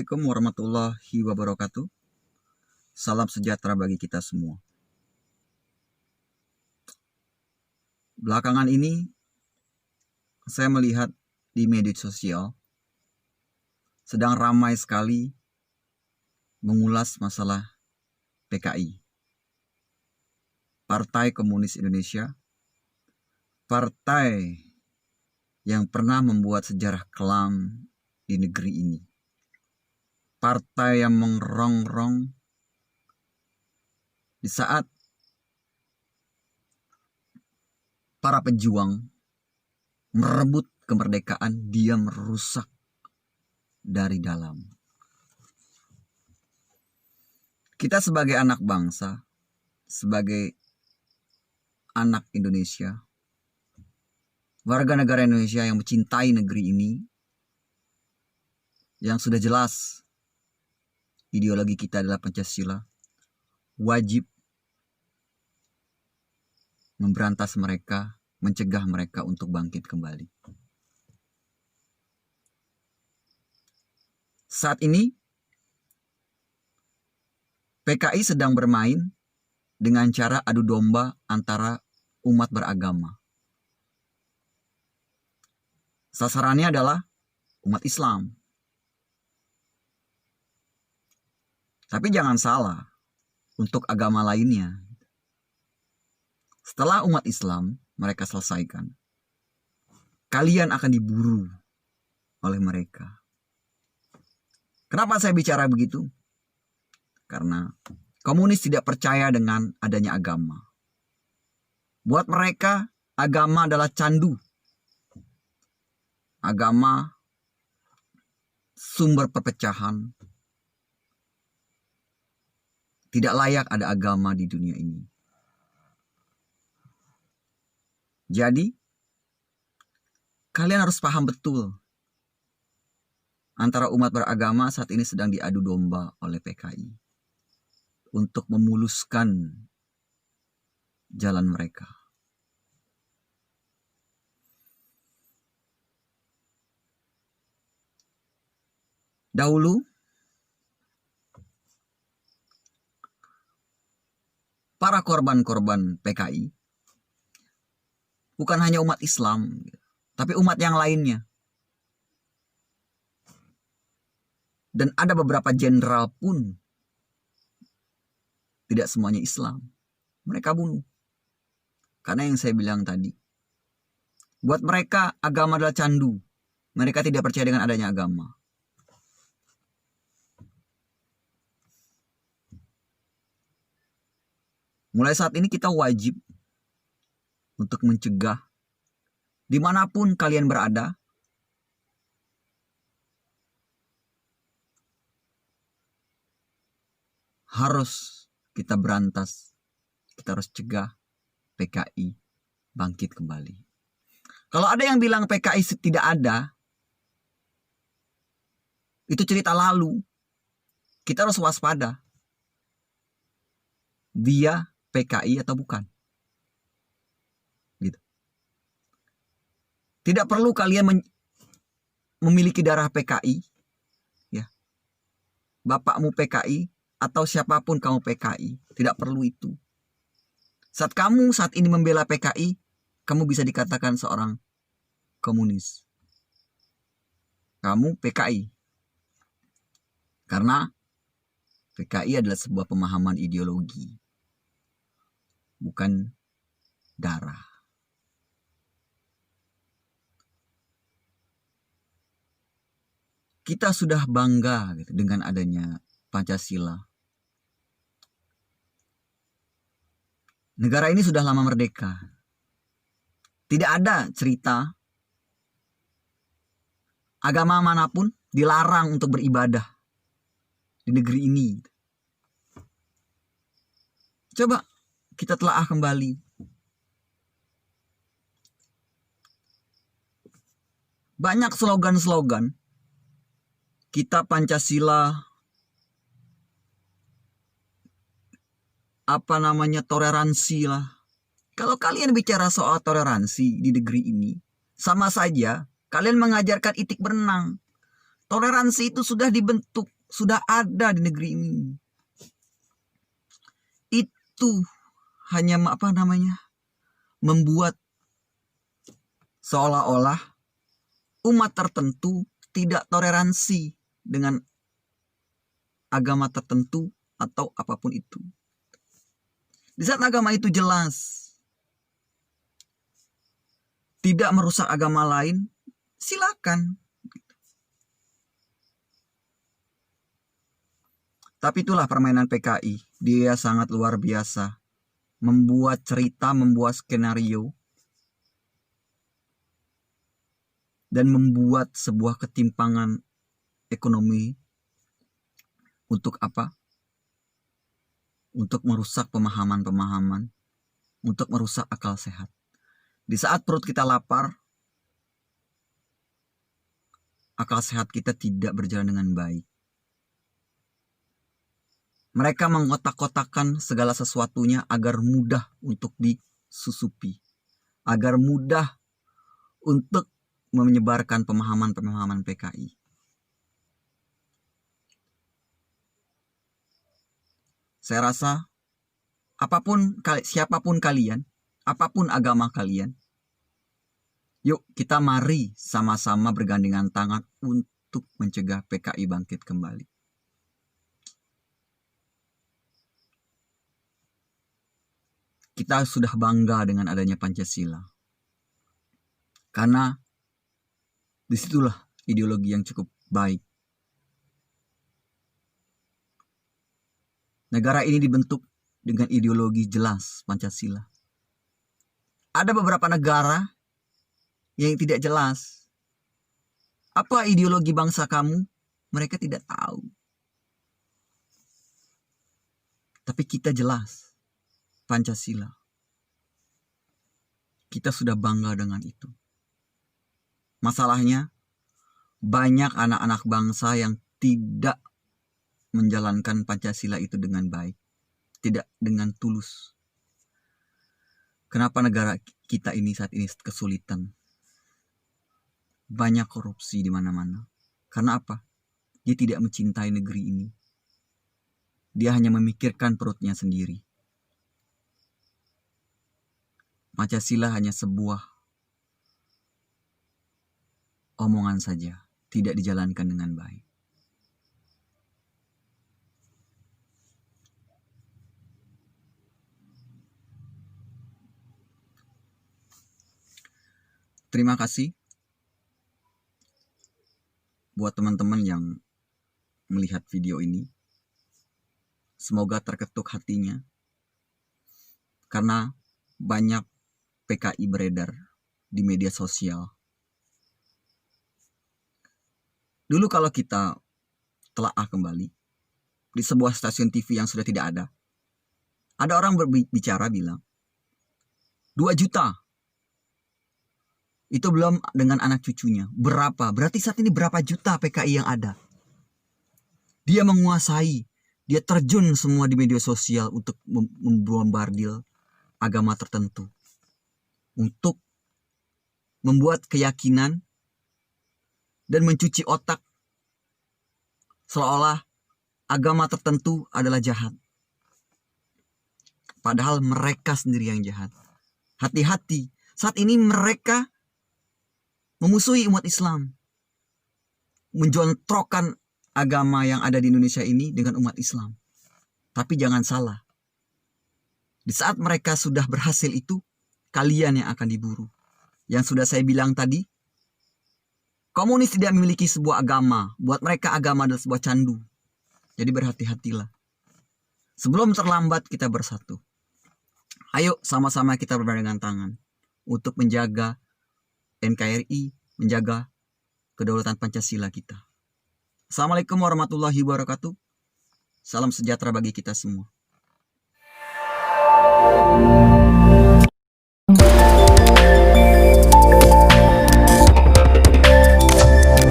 Assalamualaikum warahmatullahi wabarakatuh. Salam sejahtera bagi kita semua. Belakangan ini saya melihat di media sosial sedang ramai sekali mengulas masalah PKI, Partai Komunis Indonesia, partai yang pernah membuat sejarah kelam di negeri ini. Partai yang merongrong di saat para pejuang merebut kemerdekaan, dia merusak dari dalam. Kita sebagai anak bangsa, sebagai anak Indonesia, warga negara Indonesia yang mencintai negeri ini, yang sudah jelas ideologi kita adalah Pancasila, wajib memberantas mereka, mencegah mereka untuk bangkit kembali. Saat ini PKI sedang bermain dengan cara adu domba antara umat beragama. Sasarannya adalah umat Islam. Tapi jangan salah, untuk agama lainnya, setelah umat Islam mereka selesaikan, kalian akan diburu oleh mereka. Kenapa saya bicara begitu? Karena komunis tidak percaya dengan adanya agama. Buat mereka, agama adalah candu. Agama sumber perpecahan. Tidak layak ada agama di dunia ini. Jadi, kalian harus paham betul. Antara umat beragama saat ini sedang diadu domba oleh PKI. Untuk memuluskan jalan mereka. Dahulu, para korban-korban PKI bukan hanya umat Islam, tapi umat yang lainnya. Dan ada beberapa jenderal pun tidak semuanya Islam. Mereka bunuh. Karena yang saya bilang tadi, buat mereka agama adalah candu. Mereka tidak percaya dengan adanya agama. Mulai saat ini kita wajib untuk mencegah dimanapun kalian berada, harus kita berantas, kita harus cegah PKI bangkit kembali. Kalau ada yang bilang PKI tidak ada, itu cerita lalu. Kita harus waspada. Dia PKI atau bukan? Gitu. Tidak perlu kalian memiliki darah PKI, ya. Bapakmu PKI atau siapapun kamu PKI, tidak perlu itu. Saat kamu saat ini membela PKI, kamu bisa dikatakan seorang komunis. Kamu PKI. Karena PKI adalah sebuah pemahaman ideologi, bukan darah. Kita sudah bangga gitu, dengan adanya Pancasila. Negara ini sudah lama merdeka. Tidak ada cerita agama manapun dilarang untuk beribadah di negeri ini. Coba kita telaah kembali. Banyak slogan-slogan kita Pancasila, toleransi lah. Kalau kalian bicara soal toleransi di negeri ini, sama saja kalian mengajarkan itik berenang. Toleransi itu sudah dibentuk sudah ada di negeri ini. Itu hanya membuat seolah-olah umat tertentu tidak toleransi dengan agama tertentu atau apapun itu. Di saat agama itu jelas tidak merusak agama lain, silakan. Tapi itulah permainan PKI. Dia sangat luar biasa. Membuat cerita, membuat skenario. Dan membuat sebuah ketimpangan ekonomi. Untuk apa? Untuk merusak pemahaman-pemahaman. Untuk merusak akal sehat. Di saat perut kita lapar, akal sehat kita tidak berjalan dengan baik. Mereka mengotak-kotakan segala sesuatunya agar mudah untuk disusupi. Agar mudah untuk menyebarkan pemahaman-pemahaman PKI. Saya rasa siapapun kalian, apapun agama kalian, yuk kita mari sama-sama bergandengan tangan untuk mencegah PKI bangkit kembali. Kita sudah bangga dengan adanya Pancasila. Karena disitulah ideologi yang cukup baik. Negara ini dibentuk dengan ideologi jelas Pancasila. Ada beberapa negara yang tidak jelas. Apa ideologi bangsa kamu? Mereka tidak tahu. Tapi kita jelas. Pancasila. Kita sudah bangga dengan itu. Masalahnya, banyak anak-anak bangsa yang tidak menjalankan Pancasila itu dengan baik. Tidak dengan tulus. Kenapa negara kita ini saat ini kesulitan? Banyak korupsi di mana-mana. Karena apa? Dia tidak mencintai negeri ini. Dia hanya memikirkan perutnya sendiri. Pancasila hanya sebuah omongan saja, tidak dijalankan dengan baik. Terima kasih buat teman-teman yang melihat video ini. Semoga terketuk hatinya, karena banyak PKI beredar di media sosial. Dulu kalau kita telaah kembali di sebuah stasiun TV yang sudah tidak ada orang berbicara bilang 2 juta. Itu belum dengan anak cucunya. Berapa? Berarti saat ini berapa juta PKI yang ada? Dia menguasai, dia terjun semua di media sosial untuk membombardir agama tertentu. Untuk membuat keyakinan dan mencuci otak seolah agama tertentu adalah jahat. Padahal mereka sendiri yang jahat. Hati-hati, saat ini mereka memusuhi umat Islam. Menjontrokkan agama yang ada di Indonesia ini dengan umat Islam. Tapi jangan salah. Di saat mereka sudah berhasil itu, kalian yang akan diburu. Yang sudah saya bilang tadi, komunis tidak memiliki sebuah agama. Buat mereka agama adalah sebuah candu. Jadi berhati-hatilah. Sebelum terlambat kita bersatu. Ayo sama-sama kita bergandengan tangan untuk menjaga NKRI, menjaga kedaulatan Pancasila kita. Assalamualaikum warahmatullahi wabarakatuh. Salam sejahtera bagi kita semua.